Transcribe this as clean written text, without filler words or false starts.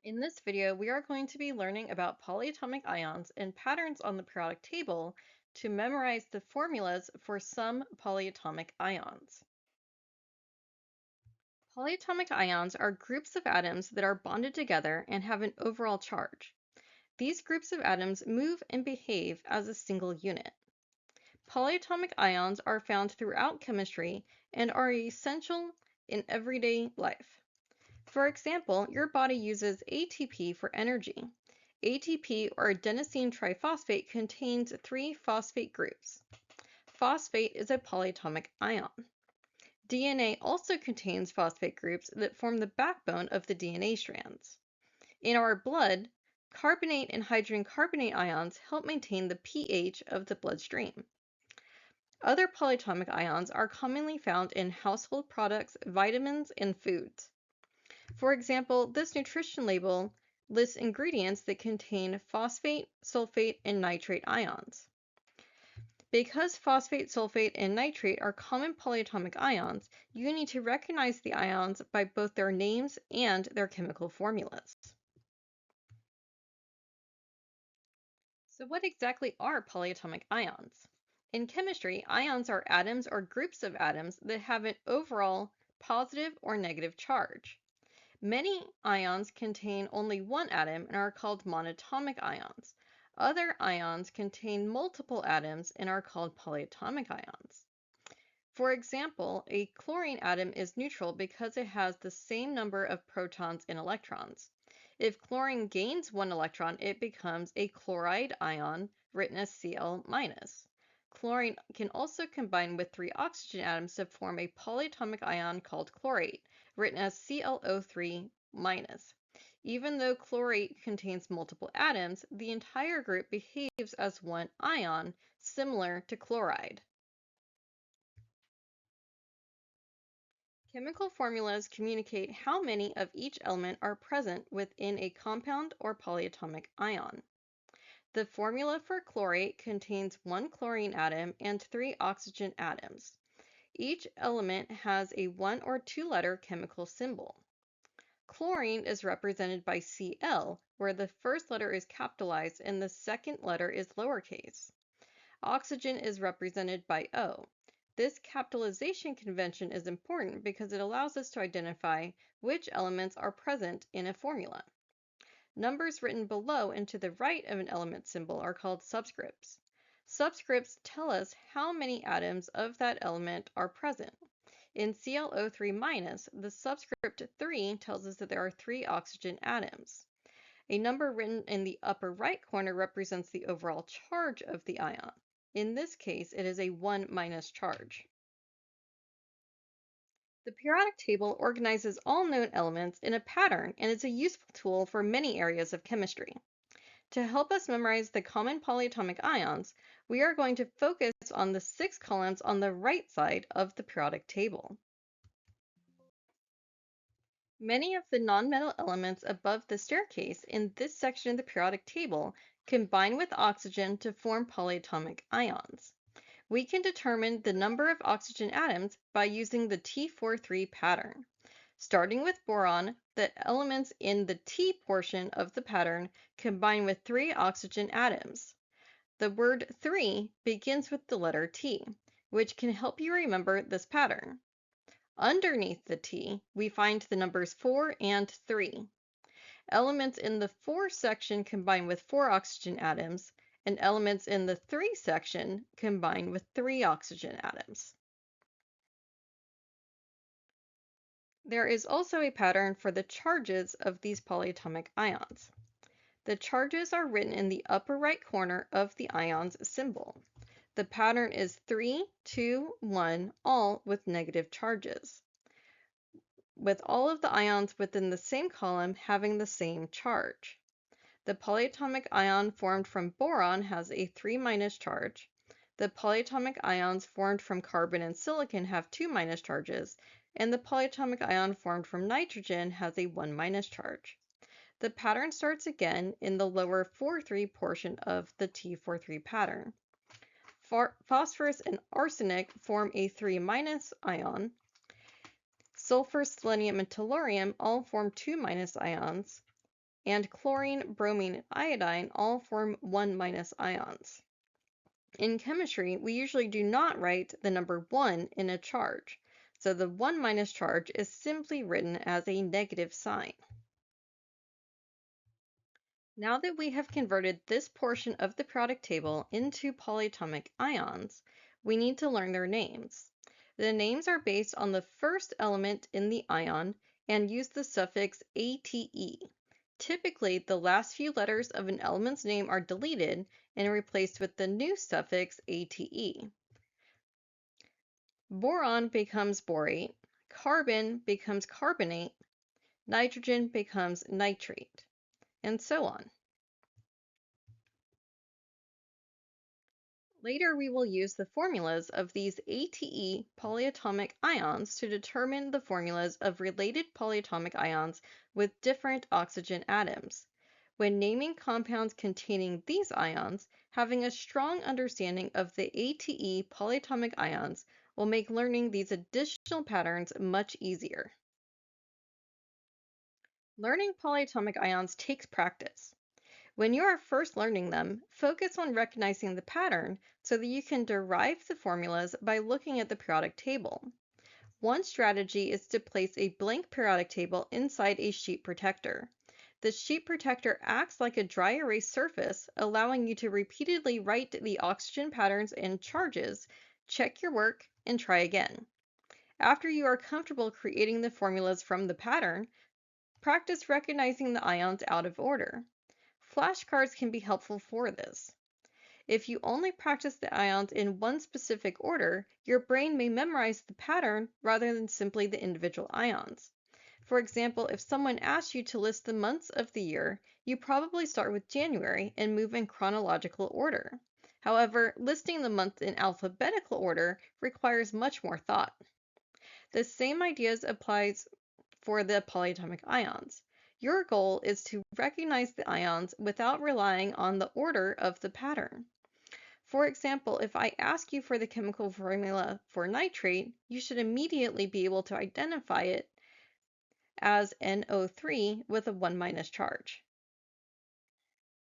In this video, we are going to be learning about polyatomic ions and patterns on the periodic table to memorize the formulas for some polyatomic ions. Polyatomic ions are groups of atoms that are bonded together and have an overall charge. These groups of atoms move and behave as a single unit. Polyatomic ions are found throughout chemistry and are essential in everyday life. For example, your body uses ATP for energy. ATP, or adenosine triphosphate, contains three phosphate groups. Phosphate is a polyatomic ion. DNA also contains phosphate groups that form the backbone of the DNA strands. In our blood, carbonate and hydrogen carbonate ions help maintain the pH of the bloodstream. Other polyatomic ions are commonly found in household products, vitamins, and foods. For example, this nutrition label lists ingredients that contain phosphate, sulfate, and nitrate ions. Because phosphate, sulfate, and nitrate are common polyatomic ions, you need to recognize the ions by both their names and their chemical formulas. So what exactly are polyatomic ions? In chemistry, ions are atoms or groups of atoms that have an overall positive or negative charge. Many ions contain only one atom and are called monatomic ions. Other ions contain multiple atoms and are called polyatomic ions. For example, a chlorine atom is neutral because it has the same number of protons and electrons. If chlorine gains one electron, it becomes a chloride ion, written as Cl-. Chlorine can also combine with three oxygen atoms to form a polyatomic ion called chlorate, written as ClO3-. Even though chlorate contains multiple atoms, the entire group behaves as one ion, similar to chloride. Chemical formulas communicate how many of each element are present within a compound or polyatomic ion. The formula for chlorate contains one chlorine atom and three oxygen atoms. Each element has a one or two letter chemical symbol. Chlorine is represented by Cl, where the first letter is capitalized and the second letter is lowercase. Oxygen is represented by O. This capitalization convention is important because it allows us to identify which elements are present in a formula. Numbers written below and to the right of an element symbol are called subscripts. Subscripts tell us how many atoms of that element are present. In ClO3-, the subscript 3 tells us that there are three oxygen atoms. A number written in the upper right corner represents the overall charge of the ion. In this case, it is a 1- charge. The periodic table organizes all known elements in a pattern and is a useful tool for many areas of chemistry. To help us memorize the common polyatomic ions, we are going to focus on the 6 columns on the right side of the periodic table. Many of the nonmetal elements above the staircase in this section of the periodic table combine with oxygen to form polyatomic ions. We can determine the number of oxygen atoms by using the T43 pattern. Starting with boron, the elements in the T portion of the pattern combine with three oxygen atoms. The word 3 begins with the letter T, which can help you remember this pattern. Underneath the T, we find the numbers 4 and 3. Elements in the 4 section combine with 4 oxygen atoms, and elements in the 3 section combine with 3 oxygen atoms. There is also a pattern for the charges of these polyatomic ions. The charges are written in the upper right corner of the ion's symbol. The pattern is 3, 2, 1, all with negative charges, with all of the ions within the same column having the same charge. The polyatomic ion formed from boron has a 3- charge. The polyatomic ions formed from carbon and silicon have 2- charges, and the polyatomic ion formed from nitrogen has a 1- charge. The pattern starts again in the lower 4-3 portion of the T43 pattern. Phosphorus and arsenic form a 3- ion. Sulfur, selenium, and tellurium all form 2- ions. and chlorine, bromine, and iodine all form 1- ions. In chemistry, we usually do not write the number 1 in a charge, so the 1- charge is simply written as a negative sign. Now that we have converted this portion of the periodic table into polyatomic ions, we need to learn their names. The names are based on the first element in the ion and use the suffix ate. Typically, the last few letters of an element's name are deleted and replaced with the new suffix ate. Boron becomes borate, carbon becomes carbonate, nitrogen becomes nitrate, and so on. Later, we will use the formulas of these ate polyatomic ions to determine the formulas of related polyatomic ions with different oxygen atoms. When naming compounds containing these ions, having a strong understanding of the ate polyatomic ions will make learning these additional patterns much easier. Learning polyatomic ions takes practice. When you are first learning them, focus on recognizing the pattern so that you can derive the formulas by looking at the periodic table. One strategy is to place a blank periodic table inside a sheet protector. The sheet protector acts like a dry erase surface, allowing you to repeatedly write the oxygen patterns and charges, check your work, and try again. After you are comfortable creating the formulas from the pattern, practice recognizing the ions out of order. Flashcards can be helpful for this. If you only practice the ions in one specific order, your brain may memorize the pattern rather than simply the individual ions. For example, if someone asks you to list the months of the year, you probably start with January and move in chronological order. However, listing the months in alphabetical order requires much more thought. The same ideas applies for the polyatomic ions. Your goal is to recognize the ions without relying on the order of the pattern. For example, if I ask you for the chemical formula for nitrate, you should immediately be able to identify it as NO3 with a 1- charge.